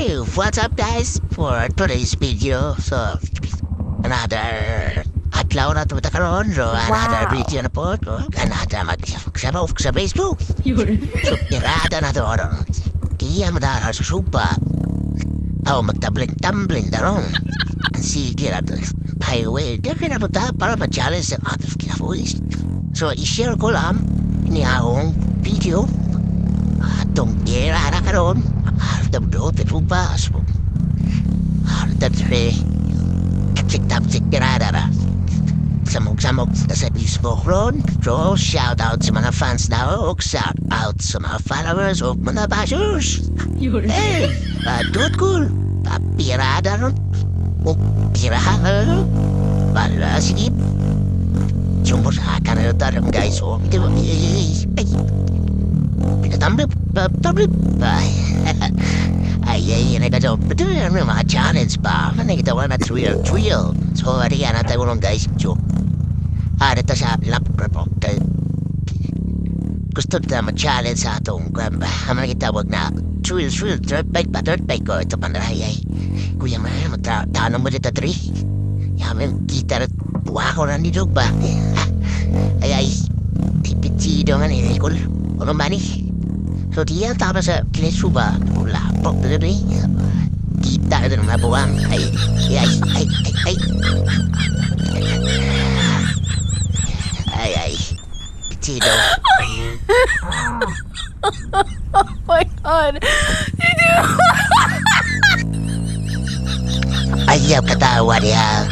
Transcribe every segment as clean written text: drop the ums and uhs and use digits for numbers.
Hey, what's up guys? For today's video, so another adlaw na tumatakaroon, so another Wow. video na po, so another magsabok sa Facebook. So irada na to, kaya madara sa supa. Ako magtabling-tambling daron. Sige na to, highway, di ka na punta para ma-challenge ang ating kinafulis. So i-share ko lang ni akong video. Atong irada karoon. Harap doon, tinupas mo. Harap tre. Kapsik-tapsik kirada na. Samog-samog na sa Facebook ron. So, shout out sa mga fans na o shout out sa mga followers o mga bashers. Hey, dude cool. Pirada ron. O pirada ron. Wala, sige. Sumuraka na rin guys. O, ay. Pinatambli. Ay, nagkataw. Pero yung mga challenge pa. Nagkatawa na thrill. So, ariyan natin ko guys. So, dito sa laptop. Gusto na ma-challenge sa atong gamba. Ang nagkatawag na thrill. Dirt bike ko. Ito pa na ay. Kuya man, magtanong mo dito 3. Yaman, kita rin. Buwa ko na nito ba? Ay. Tipitido nga ni Nicole. Ano man So dia tapos sa kinesuba lapok na rin. Kita na mga buwang. Ay. Ay. Pitido. Oh my god. Ayaw katawa niya.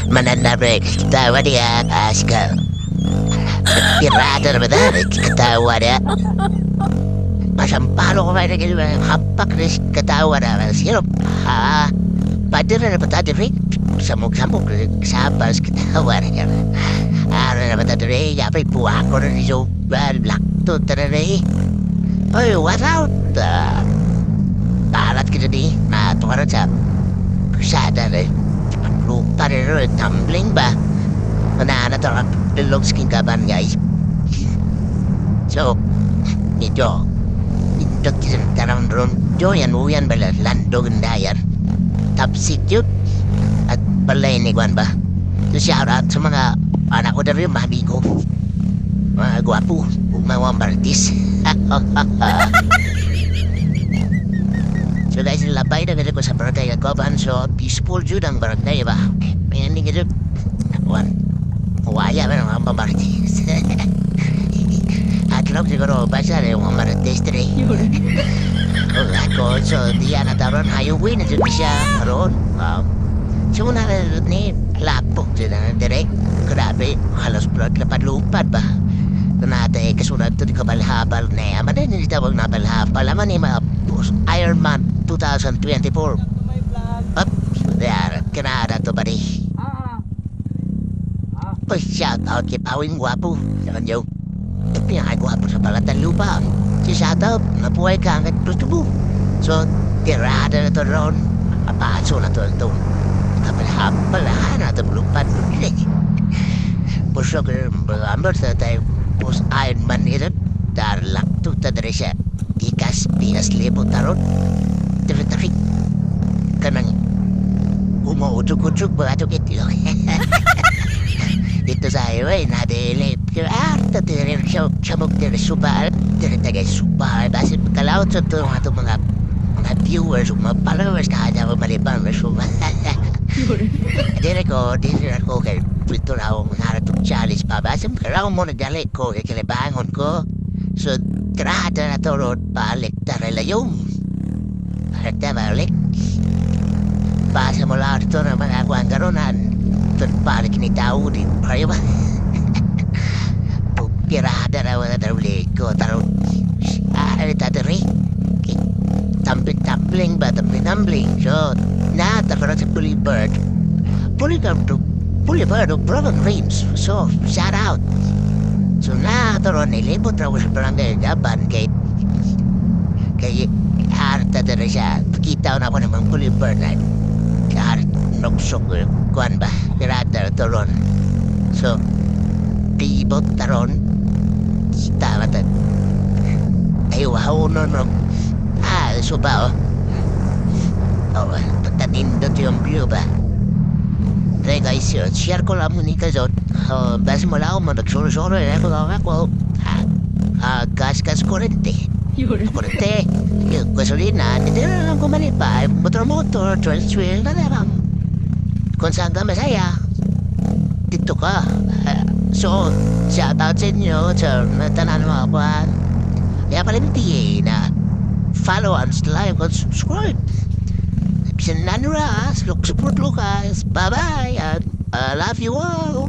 Mananabig. Katawa niya. Aska. Pirata naman na. Katawa niya. Masampalo ko kayo na hapak na katawa na. Sino? Pwede na naman rin. Samog-samog. Sabas katawa niya. Ano naman rin. Yapay buha ko na niyo. Lakto na rin. Oy, what out? Balat kita di. Natuwa sa kusada rin. Lupa rin. Tumbling ba? Mana to lulog skin kaban guys. So, medyo kita tarang ron. Joyan uyan bala landog ndayan. Tapsit yun. At balay ni Gwan ba? So shout out sa mga anak ko na rin, mga amigo. Mga gwapo. Mga martis. So guys, labay na gano'n ko sa barangay Kaban. So, peaceful jud ang barangay ba? May hindi gano'n. One. Waya ba naman pamartis? At lang siguro basa rin yung martis rin. Ako, so diyan na taron highway na dyan siya karoon. So na rin ni lapok dyan na direct. Grabe, halos lapad-lupad ba? Kunate, kasunod to di kabalhabal na yaman na hindi tawag na balhabal. Aman ni mga Ironman 2024. Up, there, kinara to ba rin? Shout out kay Pawing Gwapo. Yaman yun. Ito pinakagwapo sa balatan lupa. Si shout out, nabuhay ka hanggang gusto mo. So, tirada na to ron. Apaso na to ito. Kapalhapalahan na ito lupan. Puso ko magambar sa tayo. Pus Ironman ito. Darlak to tadari siya. Pikas libo taron. Tiri-tari. Kanang umuutok-utok ba ito ito. Dito sa highway, nadili. Ito tinirin siya magtirisubal. Tinitagay subal. Basi kalawat sa ito mga viewers, mga followers, kada mo malibang na subal. Dili ko kay ito na akong naratong challenge pa. Basi karaw mo nagdali ko kay kalibangon ko. So, trata na to road balik tarila yung. Balik. Basa mo lang ito na mga kuwang garonan. Balik ni tao din payo ba? Pirada na wala taruli ko tarong tatari. Tumbling ba? Tumbling. So, natakarang sa Bully Bird of Broken Dreams. So, shout out. So, nataroon nilibot raw sa barangay Gaban kay harta na siya. Kita na ako namang Bully Bird na noksok kuan ba pirata taron so tibot taron kita matan ay wow no So ba, oh? Oh, patatindot yung view ba? Pre guys, share ko lang muna kayo. Basta mo lang ako, magsuro-suro. Ako lang ako. Gas-gas kurente. Kurente. Gasolina. Hindi na lang kumalipa. Motor-motor. Trail-trail na lang. Kung saan ka masaya. Dito ka. So, shoutout sa inyo. Sa tanan mga buwan. Kaya pala na follow and like and subscribe. Sinanura, look support Lucas. Bye-bye. And I love you all.